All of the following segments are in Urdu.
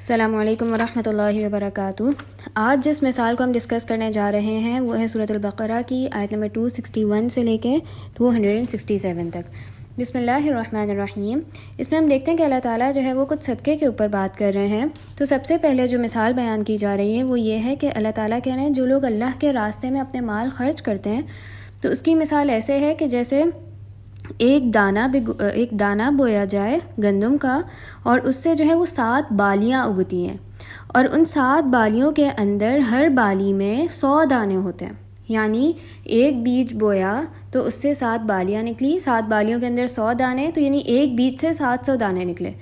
السلام علیکم ورحمۃ اللہ وبرکاتہ۔ آج جس مثال کو ہم ڈسکس کرنے جا رہے ہیں وہ ہے سورۃ البقرہ کی آیت نمبر 261 سے لے کے 267 تک۔ بسم اللہ الرحمن الرحیم۔ اس میں ہم دیکھتے ہیں کہ اللہ تعالیٰ جو ہے وہ کچھ صدقے کے اوپر بات کر رہے ہیں۔ تو سب سے پہلے جو مثال بیان کی جا رہی ہے وہ یہ ہے کہ اللہ تعالیٰ کہہ رہے ہیں جو لوگ اللہ کے راستے میں اپنے مال خرچ کرتے ہیں تو اس کی مثال ایسے ہے کہ جیسے ایک دانہ بویا جائے گندم کا اور اس سے جو ہے وہ 7 بالیاں اگتی ہیں، اور ان 7 بالیوں کے اندر ہر بالی میں 100 دانے ہوتے ہیں۔ یعنی ایک بیج بویا تو اس سے 7 بالیاں نکلی، 7 بالیوں کے اندر 100 دانے، تو یعنی ایک بیج سے 700 دانے نکلے،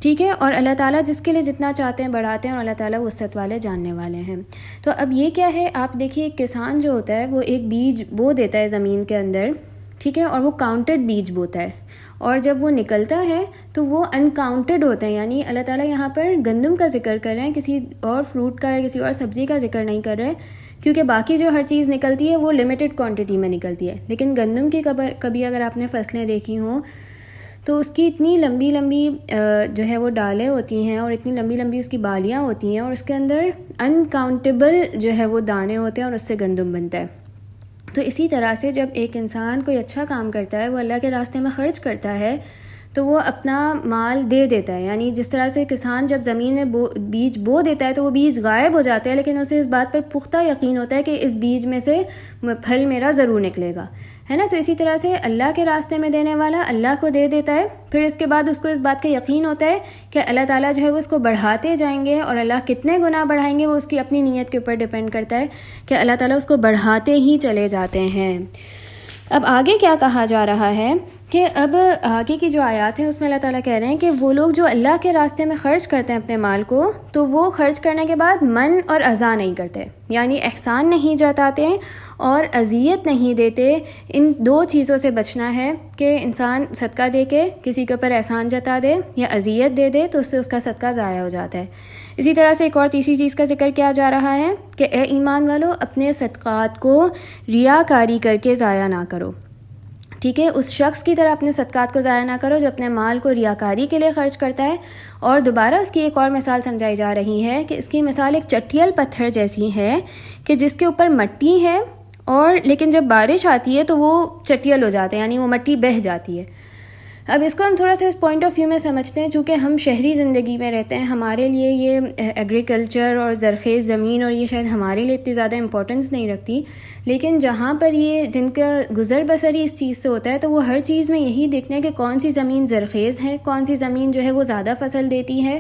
ٹھیک ہے۔ اور اللہ تعالیٰ جس کے لیے جتنا چاہتے ہیں بڑھاتے ہیں، اور اللہ تعالیٰ وسعت والے جاننے والے ہیں۔ تو اب یہ کیا ہے، آپ دیکھیے ایک کسان جو ہوتا ہے وہ ایک بیج بو دیتا ہے زمین کے اندر، ٹھیک ہے، اور وہ کاؤنٹڈ بیج بوتا ہے، اور جب وہ نکلتا ہے تو وہ انکاؤنٹڈ ہوتا ہے۔ یعنی اللہ تعالیٰ یہاں پر گندم کا ذکر کر رہے ہیں، کسی اور فروٹ کا یا کسی اور سبزی کا ذکر نہیں کر رہے، کیونکہ باقی جو ہر چیز نکلتی ہے وہ لمیٹڈ کوانٹٹی میں نکلتی ہے، لیکن گندم کی کبھی اگر آپ نے فصلیں دیکھی ہوں تو اس کی اتنی لمبی لمبی جو ہے وہ ڈالیں ہوتی ہیں، اور اتنی لمبی لمبی اس کی بالیاں ہوتی ہیں، اور اس کے اندر انکاؤنٹیبل جو ہے وہ دانے ہوتے ہیں، اور اس سے گندم بنتا ہے۔ تو اسی طرح سے جب ایک انسان کوئی اچھا کام کرتا ہے، وہ اللہ کے راستے میں خرچ کرتا ہے، تو وہ اپنا مال دے دیتا ہے۔ یعنی جس طرح سے کسان جب زمین میں بیج بو دیتا ہے تو وہ بیج غائب ہو جاتے ہیں، لیکن اسے اس بات پر پختہ یقین ہوتا ہے کہ اس بیج میں سے پھل میرا ضرور نکلے گا، ہے نا۔ تو اسی طرح سے اللہ کے راستے میں دینے والا اللہ کو دے دیتا ہے، پھر اس کے بعد اس کو اس بات کا یقین ہوتا ہے کہ اللہ تعالیٰ جو ہے وہ اس کو بڑھاتے جائیں گے، اور اللہ کتنے گنا بڑھائیں گے وہ اس کی اپنی نیت کے اوپر ڈیپینڈ کرتا ہے کہ اللہ تعالیٰ اس کو بڑھاتے ہی چلے جاتے ہیں۔ اب آگے کیا کہا جا رہا ہے کہ اب آگے کی جو آیات ہیں اس میں اللہ تعالیٰ کہہ رہے ہیں کہ وہ لوگ جو اللہ کے راستے میں خرچ کرتے ہیں اپنے مال کو، تو وہ خرچ کرنے کے بعد من اور اذا نہیں کرتے، یعنی احسان نہیں جتاتے اور اذیت نہیں دیتے۔ ان 2 چیزوں سے بچنا ہے کہ انسان صدقہ دے کے کسی کے اوپر احسان جتا دے یا اذیت دے دے تو اس سے اس کا صدقہ ضائع ہو جاتا ہے۔ اسی طرح سے ایک اور تیسری چیز کا ذکر کیا جا رہا ہے کہ اے ایمان والو، اپنے صدقات کو ریاکاری کر کے ضائع نہ کرو، ٹھیک ہے۔ اس شخص کی طرح اپنے صدقات کو ضائع نہ کرو جو اپنے مال کو ریاکاری کے لیے خرچ کرتا ہے۔ اور دوبارہ اس کی ایک اور مثال سمجھائی جا رہی ہے کہ اس کی مثال ایک چٹیل پتھر جیسی ہے کہ جس کے اوپر مٹی ہے، اور لیکن جب بارش آتی ہے تو وہ چٹیل ہو جاتا ہے، یعنی وہ مٹی بہہ جاتی ہے۔ اب اس کو ہم تھوڑا سا اس پوائنٹ آف ویو میں سمجھتے ہیں، چونکہ ہم شہری زندگی میں رہتے ہیں، ہمارے لیے یہ ایگریکلچر اور زرخیز زمین اور یہ شاید ہمارے لیے اتنی زیادہ امپورٹنس نہیں رکھتی، لیکن جہاں پر یہ جن کا گزر بسر ہی اس چیز سے ہوتا ہے تو وہ ہر چیز میں یہی دیکھتے ہیں کہ کون سی زمین زرخیز ہے، کون سی زمین جو ہے وہ زیادہ فصل دیتی ہے۔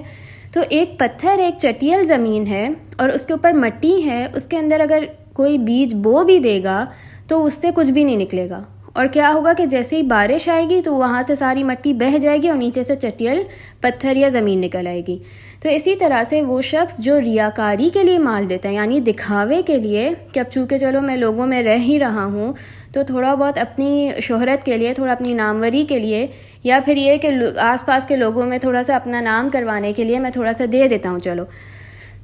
تو ایک پتھر ایک چٹیل زمین ہے اور اس کے اوپر مٹی ہے، اس کے اندر اگر کوئی بیج بو بھی دے گا تو اس سے کچھ بھی نہیں نکلے گا، اور کیا ہوگا کہ جیسے ہی بارش آئے گی تو وہاں سے ساری مٹی بہہ جائے گی اور نیچے سے چٹیل پتھر یا زمین نکل آئے گی۔ تو اسی طرح سے وہ شخص جو ریاکاری کے لیے مال دیتا ہے، یعنی دکھاوے کے لیے کہ اب چونکہ چلو میں لوگوں میں رہ ہی رہا ہوں تو تھوڑا بہت اپنی شہرت کے لیے، تھوڑا اپنی ناموری کے لیے، یا پھر یہ کہ آس پاس کے لوگوں میں تھوڑا سا اپنا نام کروانے کے لیے میں تھوڑا سا دے دیتا ہوں چلو،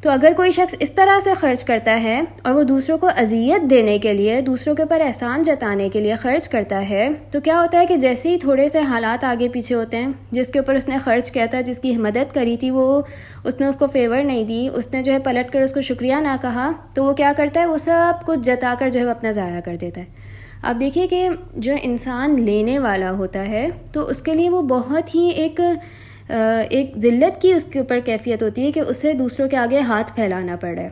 تو اگر کوئی شخص اس طرح سے خرچ کرتا ہے اور وہ دوسروں کو اذیت دینے کے لیے، دوسروں کے اوپر احسان جتانے کے لیے خرچ کرتا ہے، تو کیا ہوتا ہے کہ جیسے ہی تھوڑے سے حالات آگے پیچھے ہوتے ہیں، جس کے اوپر اس نے خرچ کیا تھا، جس کی مدد کری تھی، وہ اس نے اس کو فیور نہیں دی، اس نے جو ہے پلٹ کر اس کو شکریہ نہ کہا، تو وہ کیا کرتا ہے، وہ سب کچھ جتا کر جو ہے وہ اپنا ضائع کر دیتا ہے۔ آپ دیکھیے کہ جو انسان لینے والا ہوتا ہے تو اس کے لیے وہ بہت ہی ایک ذلت کی اس کے اوپر کیفیت ہوتی ہے کہ اسے دوسروں کے آگے ہاتھ پھیلانا پڑ رہا ہے۔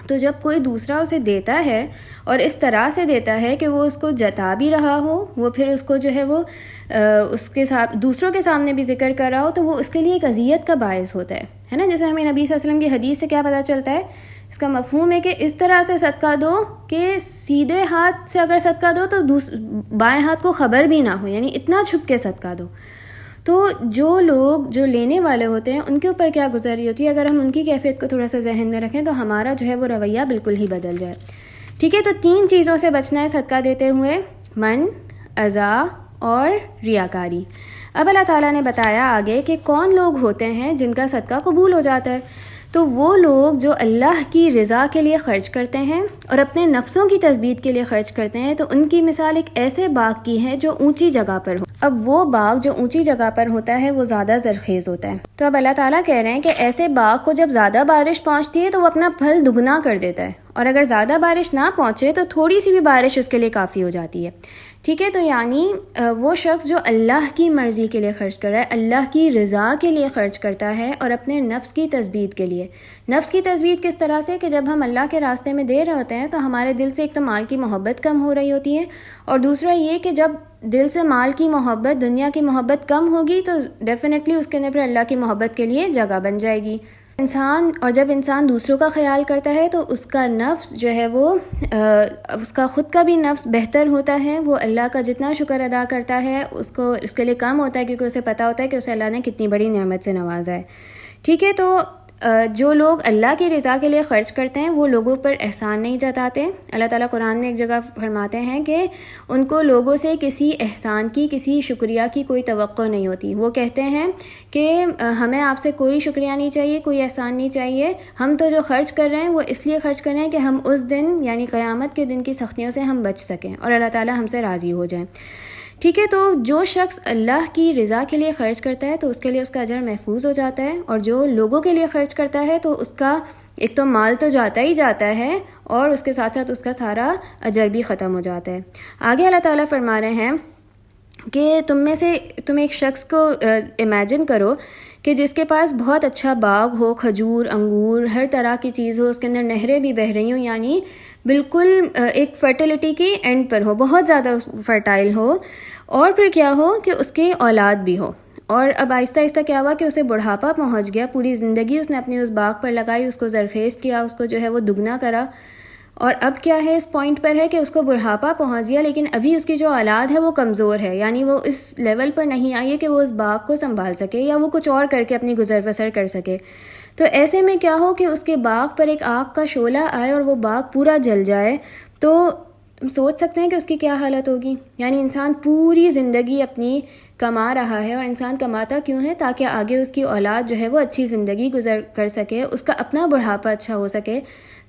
تو جب کوئی دوسرا اسے دیتا ہے اور اس طرح سے دیتا ہے کہ وہ اس کو جتا بھی رہا ہو، وہ پھر اس کو جو ہے وہ اس کے ساتھ دوسروں کے سامنے بھی ذکر کر رہا ہو، تو وہ اس کے لیے ایک اذیت کا باعث ہوتا ہے نا۔ جیسے ہمیں نبی صلی اللہ علیہ وسلم کی حدیث سے کیا پتہ چلتا ہے، اس کا مفہوم ہے کہ اس طرح سے صدقہ دو کہ سیدھے ہاتھ سے اگر صدقہ دو تو بائیں ہاتھ کو خبر بھی نہ ہو، یعنی اتنا چھپ کے صدقہ دو۔ تو جو لوگ جو لینے والے ہوتے ہیں ان کے اوپر کیا گزر رہی ہوتی ہے، اگر ہم ان کی کیفیت کو تھوڑا سا ذہن میں رکھیں تو ہمارا جو ہے وہ رویہ بالکل ہی بدل جائے، ٹھیک ہے۔ تو 3 چیزوں سے بچنا ہے صدقہ دیتے ہوئے، من، اذا اور ریاکاری۔ اب اللہ تعالیٰ نے بتایا آگے کہ کون لوگ ہوتے ہیں جن کا صدقہ قبول ہو جاتا ہے، تو وہ لوگ جو اللہ کی رضا کے لیے خرچ کرتے ہیں اور اپنے نفسوں کی تثبیت کے لیے خرچ کرتے ہیں، تو ان کی مثال ایک ایسے باغ کی ہے جو اونچی جگہ پر ہو۔ اب وہ باغ جو اونچی جگہ پر ہوتا ہے وہ زیادہ زرخیز ہوتا ہے. تو اب اللہ تعالیٰ کہہ رہے ہیں کہ ایسے باغ کو جب زیادہ بارش پہنچتی ہے تو وہ اپنا پھل دگنا کر دیتا ہے، اور اگر زیادہ بارش نہ پہنچے تو تھوڑی سی بھی بارش اس کے لیے کافی ہو جاتی ہے. ٹھیک ہے، تو یعنی وہ شخص جو اللہ کی مرضی کے لیے خرچ کر رہا ہے، اللہ کی رضا کے لیے خرچ کرتا ہے، اور اپنے نفس کی تثبیت کے لیے. نفس کی تثبیت کس طرح سے؟ کہ جب ہم اللہ کے راستے میں دے رہے ہوتے ہیں تو ہمارے دل سے ایک تو مال کی محبت کم ہو رہی ہوتی ہے، اور دوسرا یہ کہ جب دل سے مال کی محبت، دنیا کی محبت کم ہوگی تو ڈیفینیٹلی اس کے اندر پھر اللہ کی محبت کے لیے جگہ بن جائے گی. جب انسان دوسروں کا خیال کرتا ہے تو اس کا نفس جو ہے وہ اس کا خود کا بھی نفس بہتر ہوتا ہے. وہ اللہ کا جتنا شکر ادا کرتا ہے اس کے لیے کم ہوتا ہے، کیونکہ اسے پتہ ہوتا ہے کہ اسے اللہ نے کتنی بڑی نعمت سے نوازا ہے. ٹھیک ہے، تو جو لوگ اللہ کی رضا کے لیے خرچ کرتے ہیں وہ لوگوں پر احسان نہیں جتاتے. اللہ تعالیٰ قرآن میں ایک جگہ فرماتے ہیں کہ ان کو لوگوں سے کسی احسان کی، کسی شکریہ کی کوئی توقع نہیں ہوتی. وہ کہتے ہیں کہ ہمیں آپ سے کوئی شکریہ نہیں چاہیے، کوئی احسان نہیں چاہیے، ہم تو جو خرچ کر رہے ہیں وہ اس لیے خرچ کر رہے ہیں کہ ہم اس دن یعنی قیامت کے دن کی سختیوں سے ہم بچ سکیں اور اللہ تعالیٰ ہم سے راضی ہو جائیں. ٹھیک ہے، تو جو شخص اللہ کی رضا کے لیے خرچ کرتا ہے تو اس کے لیے اس کا اجر محفوظ ہو جاتا ہے، اور جو لوگوں کے لیے خرچ کرتا ہے تو اس کا ایک تو مال تو جاتا ہی جاتا ہے، اور اس کے ساتھ ساتھ اس کا سارا اجر بھی ختم ہو جاتا ہے. آگے اللہ تعالیٰ فرما رہے ہیں کہ تم ایک شخص کو امیجن کرو کہ جس کے پاس بہت اچھا باغ ہو، کھجور، انگور، ہر طرح کی چیز ہو، اس کے اندر نہریں بھی بہہ رہی ہوں، یعنی بالکل ایک فرٹیلیٹی کی اینڈ پر ہو، بہت زیادہ فرٹائل ہو، اور پھر کیا ہو کہ اس کی اولاد بھی ہو. اور اب آہستہ آہستہ کیا ہوا کہ اسے بڑھاپا پہنچ گیا، پوری زندگی اس نے اپنی اس باغ پر لگائی، اس کو زرخیز کیا، اس کو جو ہے وہ دگنا کرا، اور اب کیا ہے اس پوائنٹ پر ہے کہ اس کو بڑھاپا پہنچ گیا، لیکن ابھی اس کی جو اولاد ہے وہ کمزور ہے، یعنی وہ اس لیول پر نہیں آئی ہے کہ وہ اس باغ کو سنبھال سکے یا وہ کچھ اور کر کے اپنی گزر بسر کر سکے. تو ایسے میں کیا ہو کہ اس کے باغ پر ایک آگ کا شعلہ آئے اور وہ باغ پورا جل جائے، تو سوچ سکتے ہیں کہ اس کی کیا حالت ہوگی. یعنی انسان پوری زندگی اپنی کما رہا ہے، اور انسان کماتا کیوں ہے؟ تاکہ آگے اس کی اولاد جو ہے وہ اچھی زندگی گزر کر سکے، اس کا اپنا بڑھاپا اچھا ہو سکے.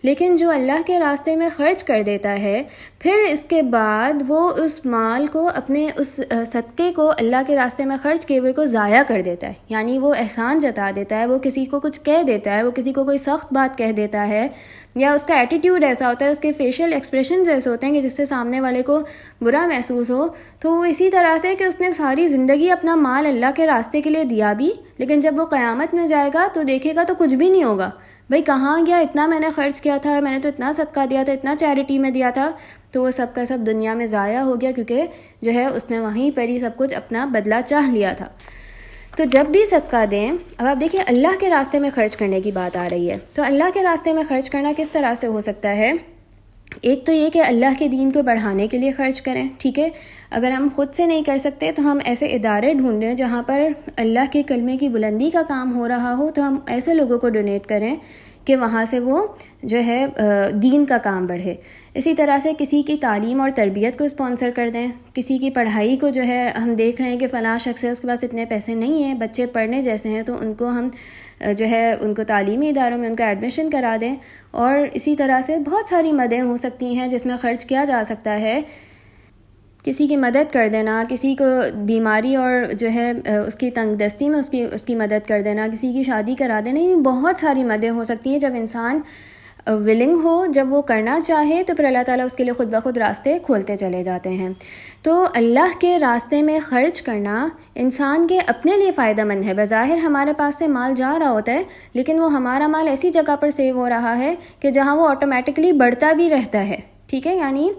لیکن جو اللہ کے راستے میں خرچ کر دیتا ہے، پھر اس کے بعد وہ اس مال کو، اپنے اس صدقے کو اللہ کے راستے میں خرچ کیے ہوئے کو ضائع کر دیتا ہے. یعنی وہ احسان جتا دیتا ہے، وہ کسی کو کچھ کہہ دیتا ہے، وہ کسی کو کوئی سخت بات کہہ دیتا ہے، یا اس کا ایٹیٹیوڈ ایسا ہوتا ہے، اس کے فیشیل ایکسپریشنز ایسے ہوتے ہیں کہ جس سے سامنے والے کو برا محسوس ہو. تو وہ اسی طرح سے کہ اس نے ساری زندگی اپنا مال اللہ کے راستے کے لیے دیا بھی، لیکن جب وہ قیامت میں جائے گا تو دیکھے گا تو کچھ بھی نہیں ہوگا. بھئی کہاں گیا، اتنا میں نے خرچ کیا تھا، میں نے تو اتنا صدقہ دیا تھا، اتنا چیریٹی میں دیا تھا، تو وہ سب کا سب دنیا میں ضائع ہو گیا، کیونکہ جو ہے اس نے وہیں پر ہی سب کچھ اپنا بدلہ چاہ لیا تھا. تو جب بھی صدقہ دیں، اب آپ دیکھیں اللہ کے راستے میں خرچ کرنے کی بات آ رہی ہے، تو اللہ کے راستے میں خرچ کرنا کس طرح سے ہو سکتا ہے؟ ایک تو یہ کہ اللہ کے دین کو بڑھانے کے لیے خرچ کریں. ٹھیک ہے، اگر ہم خود سے نہیں کر سکتے تو ہم ایسے ادارے ڈھونڈیں جہاں پر اللہ کے کلمے کی بلندی کا کام ہو رہا ہو، تو ہم ایسے لوگوں کو ڈونیٹ کریں کہ وہاں سے وہ جو ہے دین کا کام بڑھے. اسی طرح سے کسی کی تعلیم اور تربیت کو اسپانسر کر دیں، کسی کی پڑھائی کو جو ہے ہم دیکھ رہے ہیں کہ فلاں شخص ہے، اس کے پاس اتنے پیسے نہیں ہیں، بچے پڑھنے جیسے ہیں، تو ان کو ہم جو ہے ان کو تعلیمی اداروں میں ان کا ایڈمیشن کرا دیں. اور اسی طرح سے بہت ساری مدیں ہو سکتی ہیں جس میں خرچ کیا جا سکتا ہے. کسی کی مدد کر دینا، کسی کو بیماری اور جو ہے اس کی تنگ دستی میں اس کی مدد کر دینا، کسی کی شادی کرا دینا، یہ بہت ساری مدیں ہو سکتی ہیں. جب انسان ولنگ ہو، جب وہ کرنا چاہے، تو پھر اللہ تعالیٰ اس کے لیے خود بخود راستے کھولتے چلے جاتے ہیں. تو اللہ کے راستے میں خرچ کرنا انسان کے اپنے لیے فائدہ مند ہے. بظاہر ہمارے پاس سے مال جا رہا ہوتا ہے، لیکن وہ ہمارا مال ایسی جگہ پر سیو ہو رہا ہے کہ جہاں وہ آٹومیٹکلی بڑھتا بھی رہتا ہے. ٹھیک ہے، یعنی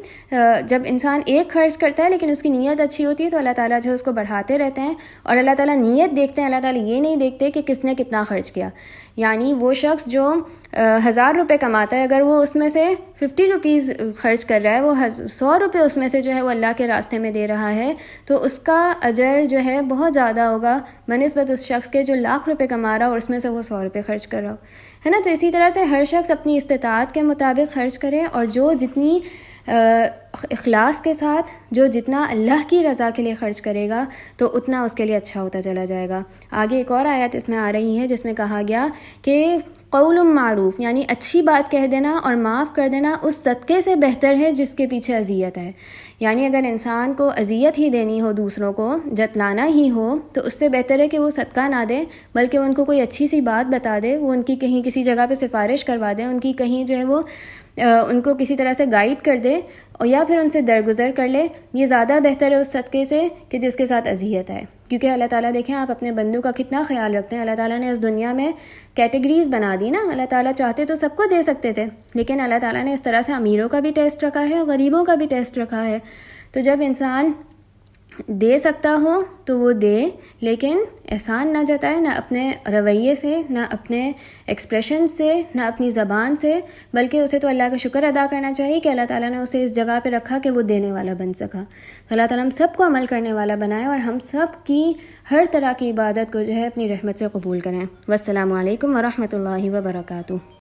جب انسان ایک خرچ کرتا ہے لیکن اس کی نیت اچھی ہوتی ہے تو اللہ تعالیٰ جو ہے اس کو بڑھاتے رہتے ہیں. اور اللہ تعالیٰ نیت دیکھتے ہیں، اللہ تعالیٰ یہ نہیں دیکھتے کہ کس نے کتنا خرچ کیا. یعنی وہ شخص جو 1000 روپے کماتا ہے، اگر وہ اس میں سے 50 روپیز خرچ کر رہا ہے، وہ 100 روپے اس میں سے جو ہے وہ اللہ کے راستے میں دے رہا ہے، تو اس کا اجر جو ہے بہت زیادہ ہوگا بنسبت اس شخص کے جو لاکھ روپے کما رہا ہو اور اس میں سے وہ 100 روپے خرچ کر رہا ہو، ہے نا. تو اسی طرح سے ہر شخص اپنی استطاعت کے مطابق خرچ کرے، اور جو جتنی اخلاص کے ساتھ جو جتنا اللہ کی رضا کے لیے خرچ کرے گا تو اتنا اس کے لیے اچھا ہوتا چلا جائے گا. آگے ایک اور آیت اس میں آ رہی ہے جس میں کہا گیا کہ قول معروف یعنی اچھی بات کہہ دینا اور معاف کر دینا اس صدقے سے بہتر ہے جس کے پیچھے اذیت ہے. یعنی اگر انسان کو اذیت ہی دینی ہو، دوسروں کو جتلانا ہی ہو، تو اس سے بہتر ہے کہ وہ صدقہ نہ دے، بلکہ ان کو کوئی اچھی سی بات بتا دے، وہ ان کی کہیں کسی جگہ پہ سفارش کروا دے، ان کی کہیں جو ہے وہ ان کو کسی طرح سے گائیڈ کر دے، اور یا پھر ان سے درگزر کر لے. یہ زیادہ بہتر ہے اس صدقے سے کہ جس کے ساتھ اذیت ہے. کیونکہ اللہ تعالیٰ دیکھیں آپ اپنے بندوں کا کتنا خیال رکھتے ہیں. اللہ تعالیٰ نے اس دنیا میں کیٹیگریز بنا دی نا. اللہ تعالیٰ چاہتے تو سب کو دے سکتے تھے، لیکن اللہ تعالیٰ نے اس طرح سے امیروں کا بھی ٹیسٹ رکھا ہے، غریبوں کا بھی ٹیسٹ رکھا ہے. تو جب انسان دے سکتا ہو تو وہ دے، لیکن احسان نہ جتائے، نہ اپنے رویے سے، نہ اپنے ایکسپریشن سے، نہ اپنی زبان سے، بلکہ اسے تو اللہ کا شکر ادا کرنا چاہیے کہ اللہ تعالیٰ نے اسے اس جگہ پہ رکھا کہ وہ دینے والا بن سکا. تو اللہ تعالیٰ ہم سب کو عمل کرنے والا بنائے اور ہم سب کی ہر طرح کی عبادت کو جو ہے اپنی رحمت سے قبول کریں. والسلام علیکم ورحمۃ اللہ وبرکاتہ.